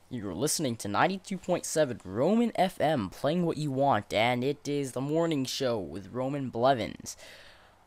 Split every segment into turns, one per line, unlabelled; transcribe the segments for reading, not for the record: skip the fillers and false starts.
You're listening to 92.7 Roman FM, playing what you want, and it is the morning show with Roman Blevins.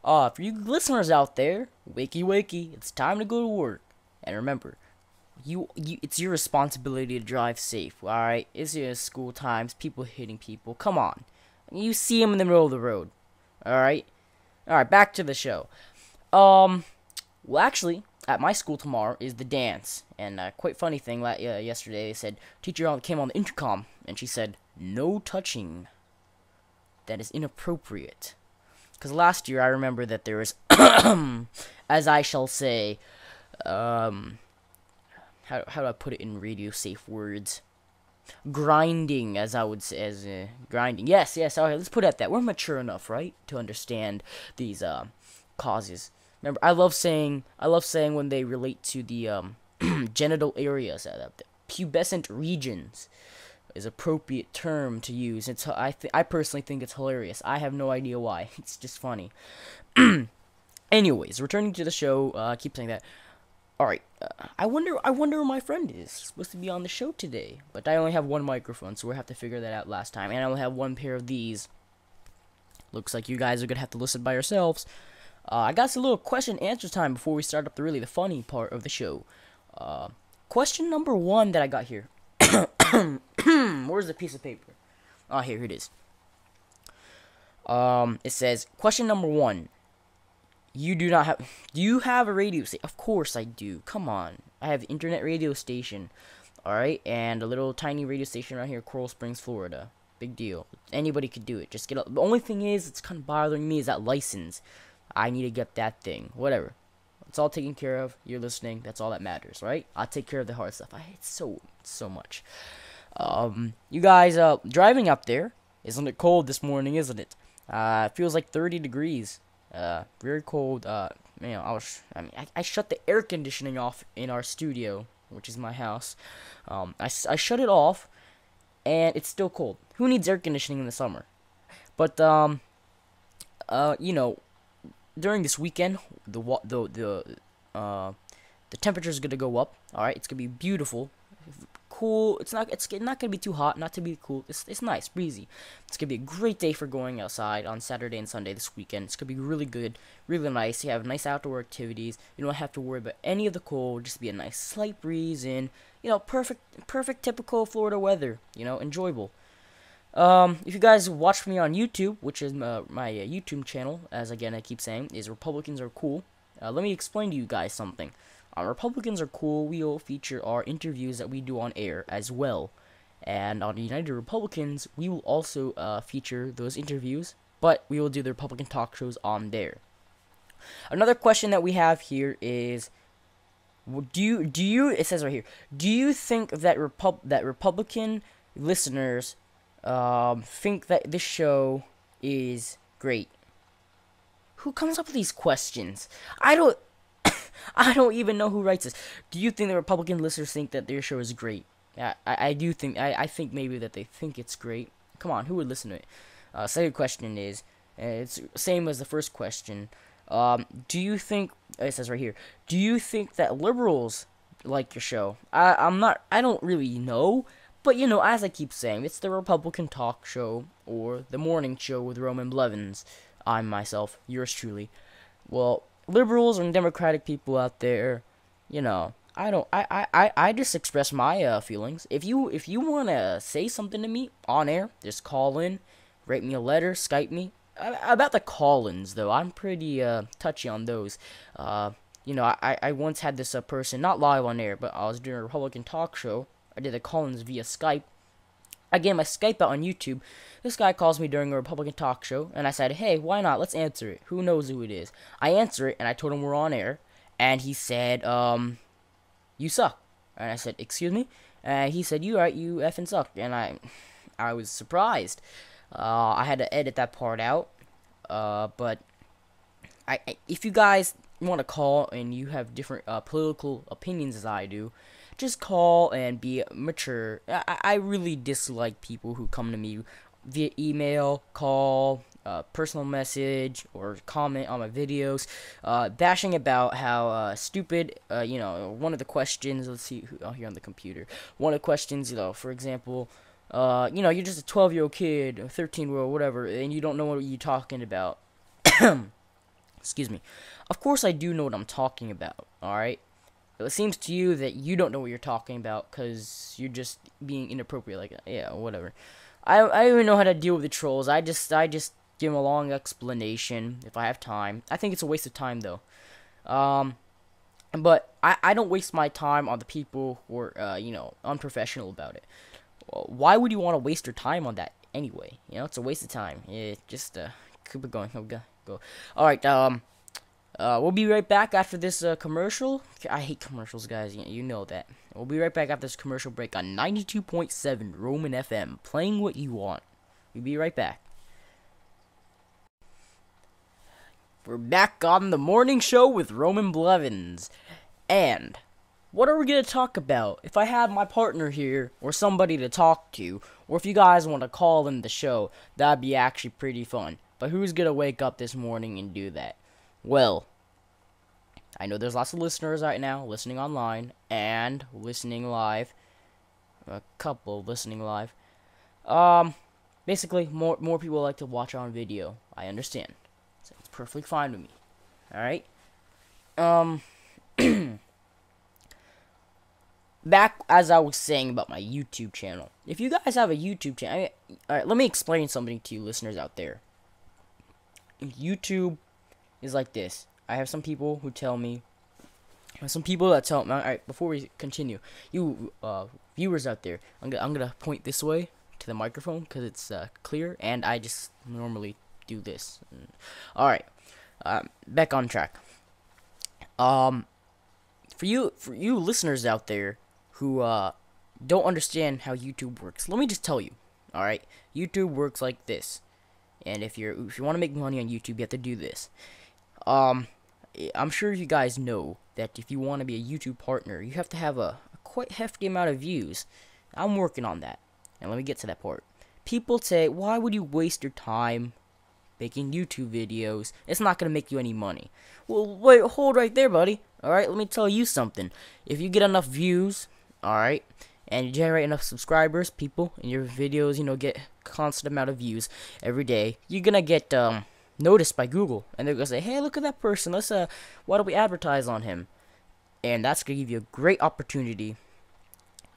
For you listeners out there, wakey wakey, it's time to go to work. And remember, it's your responsibility to drive safe, alright? It's your school times, people hitting people, come on. You see them in the middle of the road, alright? Alright, back to the show. Well, actually, at my school tomorrow is the dance, and quite funny thing. Yesterday they said teacher came on the intercom, and she said no touching. That is inappropriate. Because last year I remember that there was, as I shall say, how do I put it in radio safe words? Grinding, as I would say, grinding. Yes. Okay, let's put it at that. We're mature enough, right, to understand these causes. Remember, I love saying when they relate to the genital areas, the pubescent regions is appropriate term to use. I personally think it's hilarious. I have no idea why. It's just funny. Anyways, returning to the show, I keep saying that. All right, I wonder where my friend is. He's supposed to be on the show today, but I only have one microphone, so we'll have to figure that out last time. And I only have one pair of these. Looks like you guys are gonna have to listen by yourselves. I got a little question answer time before we start up the funny part of the show. Question number one that I got here. Where's the piece of paper? Oh, here it is. It says, question number one. Do you have a radio station? Of course I do. Come on. I have internet radio station. Alright, and a little tiny radio station right here, Coral Springs, Florida. Big deal. Anybody could do it. Just get up. The only thing is, it's kind of bothering me is that license. I need to get that thing. Whatever. It's all taken care of. You're listening. That's all that matters, right? I'll take care of the hard stuff. I hate so much. You guys, driving up there, isn't it cold this morning, isn't it? It feels like 30 degrees. Very cold. I shut the air conditioning off in our studio, which is my house. I shut it off, and it's still cold. Who needs air conditioning in the summer? But, during this weekend, the temperature is gonna go up. All right, it's gonna be beautiful, cool. It's not gonna be too hot, not to be cool. It's nice, breezy. It's gonna be a great day for going outside on Saturday and Sunday this weekend. It's gonna be really good, really nice. You have nice outdoor activities. You don't have to worry about any of the cold. Just be a nice slight breeze and perfect typical Florida weather. Enjoyable. If you guys watch me on YouTube, which is my YouTube channel, as again I keep saying, is Republicans Are Cool. Let me explain to you guys something. Republicans Are Cool, we will feature our interviews that we do on air as well. And on United Republicans, we will also feature those interviews, but we will do the Republican talk shows on there. Another question that we have here is, do you it says right here, do you think that Republican listeners think that this show is great? Who comes up with these questions? I don't even know who writes this. Do you think the Republican listeners think that their show is great? I do think, I think maybe that they think it's great. Come on, who would listen to it? Second question is, it's same as the first question. Do you think, it says right here, do you think that liberals like your show? I don't really know. But, as I keep saying, it's the Republican talk show, or the morning show with Roman Blevins. I'm myself, yours truly. Liberals and Democratic people out there, I just express my feelings. If you want to say something to me on air, just call in, write me a letter, Skype me. About the call-ins, though, I'm pretty touchy on those. I once had this person, not live on air, but I was doing a Republican talk show. I did the call-ins via Skype. I gave my Skype out on YouTube. This guy calls me during a Republican talk show, and I said, hey, why not? Let's answer it. Who knows who it is? I answer it, and I told him we're on air, and he said, you suck. And I said, excuse me? And he said, you effing suck. And I was surprised. I had to edit that part out. But if you guys want to call and you have different political opinions as I do, just call and be mature. I really dislike people who come to me via email, call, personal message or comment on my videos, bashing about how stupid, one of the questions. Let's see, here on the computer. One of the questions, for example, you're just a 12-year-old kid, or 13-year-old, whatever, and you don't know what you're talking about. Excuse me. Of course, I do know what I'm talking about. All right. It seems to you that you don't know what you're talking about because you're just being inappropriate. Like, yeah, whatever. I don't even know how to deal with the trolls. I just give them a long explanation if I have time. I think it's a waste of time though. But I don't waste my time on the people who are unprofessional about it. Why would you want to waste your time on that anyway? It's a waste of time. Just keep it going. Okay, go. All right. We'll be right back after this commercial. I hate commercials, guys. You know that. We'll be right back after this commercial break on 92.7 Roman FM, playing what you want. We'll be right back. We're back on the morning show with Roman Blevins. And what are we going to talk about? If I had my partner here, or somebody to talk to, or if you guys want to call in the show, that'd be actually pretty fun. But who's going to wake up this morning and do that? Well, I know there's lots of listeners right now listening online and listening live. A couple listening live. Basically, more people like to watch on video. I understand. So it's perfectly fine with me. All right. Back as I was saying about my YouTube channel. If you guys have a YouTube channel, all right, let me explain something to you listeners out there. YouTube is like this. I have some people who tell me, alright, before we continue, you viewers out there, I'm gonna point this way to the microphone because it's clear, and I just normally do this. Alright, back on track. For you listeners out there who don't understand how YouTube works, let me just tell you. Alright, YouTube works like this. And if you want to make money on YouTube, you have to do this. I'm sure you guys know that if you want to be a YouTube partner, you have to have a quite hefty amount of views. I'm working on that. And let me get to that part. People say, why would you waste your time making YouTube videos? It's not going to make you any money. Well, wait, hold right there, buddy. Alright, let me tell you something. If you get enough views, alright, and you generate enough subscribers, people, and your videos, get constant amount of views every day, you're gonna get noticed by Google, and they're gonna say, hey, look at that person, why don't we advertise on him? And that's gonna give you a great opportunity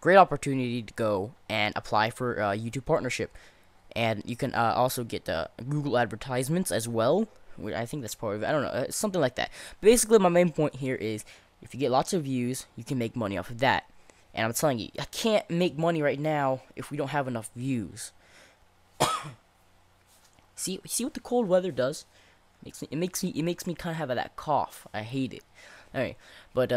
to go and apply for a YouTube partnership. And you can also get Google advertisements as well. I think that's part of it. I don't know, something like that. Basically, my main point here is, if you get lots of views, you can make money off of that. And I'm telling you, I can't make money right now if we don't have enough views. See what the cold weather does? It makes me kind of have that cough. I hate it. Alright, but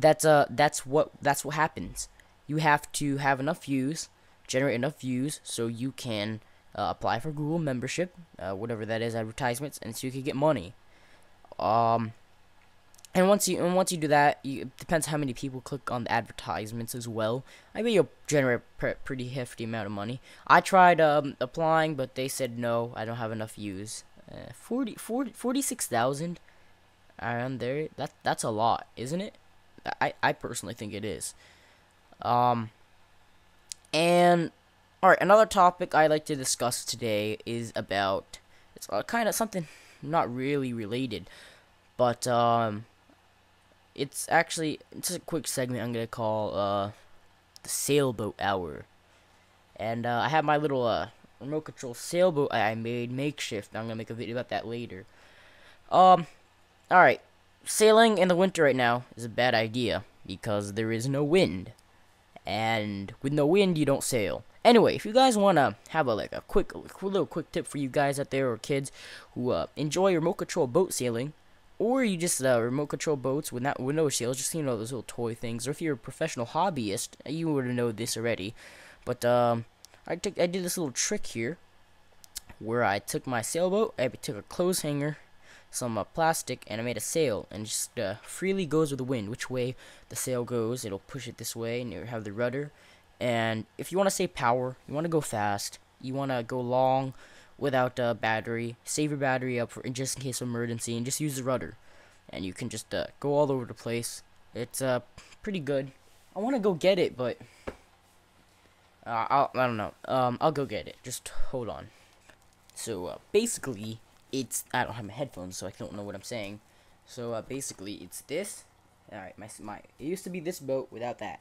that's what happens. You have to have enough views, generate enough views, so you can apply for Google membership, whatever that is, advertisements, and so you can get money. And once you do that, it depends how many people click on the advertisements as well. I bet you'll generate a pretty hefty amount of money. I tried applying, but they said no, I don't have enough views. 46,000 around there. That's a lot, isn't it? I personally think it is. And alright, another topic I'd like to discuss today is about, it's kind of something not really related, but it's a quick segment I'm gonna call the sailboat hour. And I have my little remote control sailboat I made makeshift. I'm gonna make a video about that later. Alright, sailing in the winter right now is a bad idea because there is no wind, and with no wind you don't sail. Anyway, if you guys wanna have a quick tip for you guys out there, or kids who enjoy remote control boat sailing, or you just remote control boats with no sails, just those little toy things, or if you're a professional hobbyist, you would know this already. But I did this little trick here where I took my sailboat, I took a clothes hanger, some plastic, and I made a sail, and just freely goes with the wind. Which way the sail goes, it'll push it this way, and you have the rudder, And if you want to save power, you want to go fast, you want to go long without battery, save your battery up for just in case of emergency, and just use the rudder, and you can just go all over the place. It's pretty good. I want to go get it, but I don't know. I'll go get it. Just hold on. So basically, I don't have my headphones, so I don't know what I'm saying. So basically, it's this. All right, it used to be this boat without that,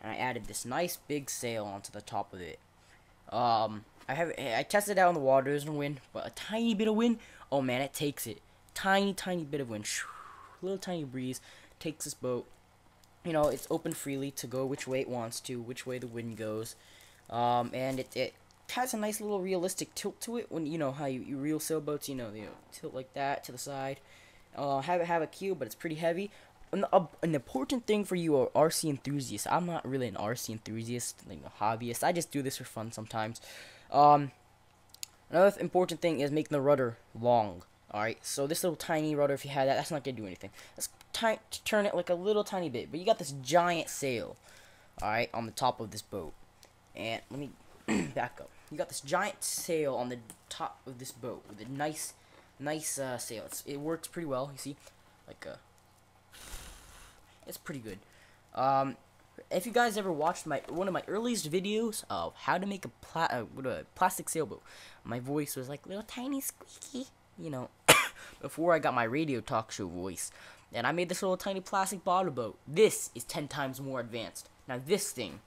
and I added this nice big sail onto the top of it. I tested it out in the water. There's no wind, but a tiny bit of wind. Oh man, it takes it. Tiny bit of wind. Little tiny breeze takes this boat. You know, it's open freely to go which way it wants to, which way the wind goes. And it has a nice little realistic tilt to it. When you know how you reel sailboats, you know, tilt like that to the side. Have a keel, but it's pretty heavy. An important thing for you RC enthusiasts. I'm not really an RC enthusiast, like a hobbyist. I just do this for fun sometimes. Another important thing is making the rudder long. Alright, so this little tiny rudder, if you had that, that's not going to do anything. Let's turn it like a little tiny bit. But you got this giant sail, alright, on the top of this boat. And let me back up. You got this giant sail on the top of this boat with a nice sail. It works pretty well, you see. Like, it's pretty good. If you guys ever watched one of my earliest videos of how to make a plastic sailboat, my voice was like little tiny squeaky, you know, before I got my radio talk show voice. And I made this little tiny plastic bottle boat. This is 10 times more advanced. Now this thing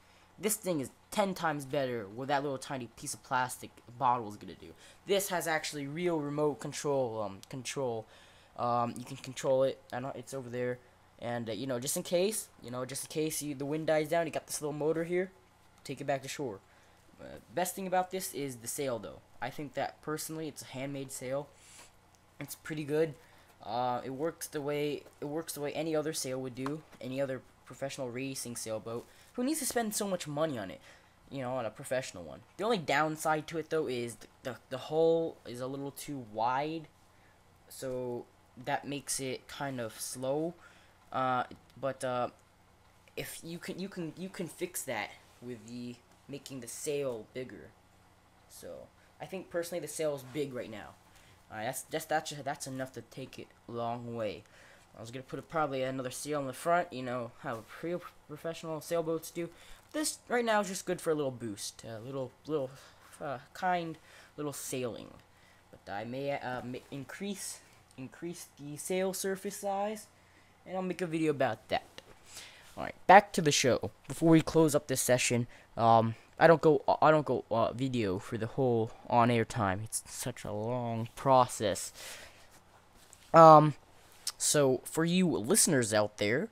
is 10 times better what that little tiny piece of plastic bottle is gonna do. This has actually real remote control. You can control it. I know it's over there. And you know, just in case the wind dies down, you got this little motor here. Take it back to shore. Best thing about this is the sail, though. I think that personally, it's a handmade sail. It's pretty good. It works the way any other sail would do. Any other professional racing sailboat. Who needs to spend so much money on it? You know, on a professional one. The only downside to it, though, is the hull is a little too wide, so that makes it kind of slow. But if you can fix that with making the sail bigger. So I think personally the sail is big right now. That's enough to take it a long way. I was gonna put probably another sail in the front, you know how real professional sailboats do. This right now is just good for a little boost, a little kind little sailing. But I may increase the sail surface size, and I'll make a video about that. Alright, back to the show. Before we close up this session, I don't go video for the whole on-air time. It's such a long process. So for you listeners out there,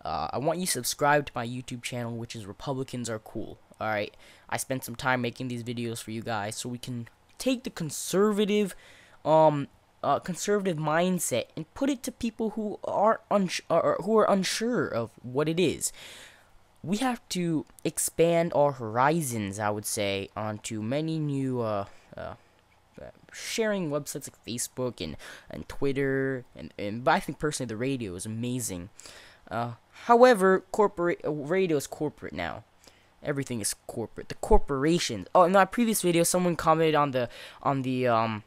I want you to subscribe to my YouTube channel, which is Republicans Are Cool. Alright, I spent some time making these videos for you guys, so we can take the conservative mindset and put it to people who are unsure of what it is. We have to expand our horizons, I would say, onto many new sharing websites like Facebook and Twitter, and but I think personally the radio is amazing. However, radio is corporate now. Everything is corporate. The corporations. Oh, in my previous video, someone commented on the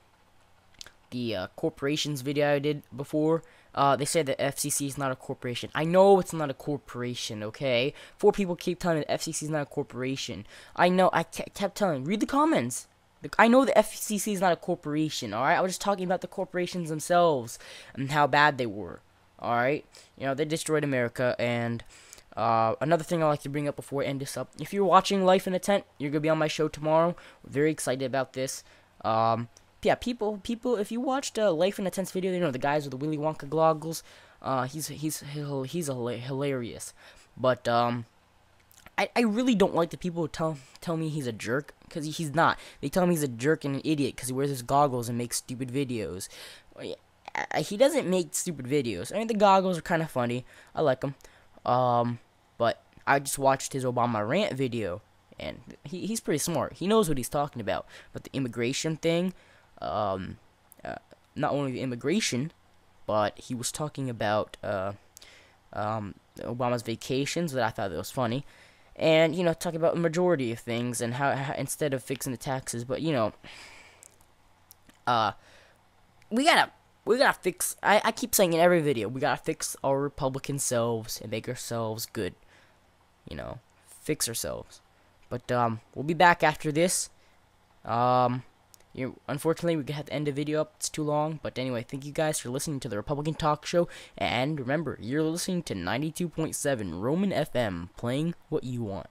corporations video I did before. They said that FCC is not a corporation. I know it's not a corporation, okay? 4 people keep telling me the FCC is not a corporation. I know, I kept telling, read the comments. I know the FCC is not a corporation, alright? I was just talking about the corporations themselves and how bad they were, alright? You know, they destroyed America. And another thing I like to bring up before I end this up, if you're watching Life in a Tent, you're going to be on my show tomorrow. We're very excited about this. Yeah, people, if you watched Life in a Tent's video, you know, the guys with the Willy Wonka goggles, he's hilarious. But I really don't like the people who tell me he's a jerk, because he's not. They tell me he's a jerk and an idiot because he wears his goggles and makes stupid videos. He doesn't make stupid videos. I mean, the goggles are kind of funny. I like them. But I just watched his Obama rant video, and he's pretty smart. He knows what he's talking about. But the immigration thing, not only the immigration, but he was talking about Obama's vacations, that I thought that was funny. and talk about the majority of things and how instead of fixing the taxes. But uh, we gotta fix. I keep saying in every video, we gotta fix our Republican selves and make ourselves good. Fix ourselves. But we'll be back after this. Unfortunately, we're gonna have to end the video up. It's too long. But anyway, thank you guys for listening to the Republican Talk Show. And remember, you're listening to 92.7 Roman FM, playing what you want.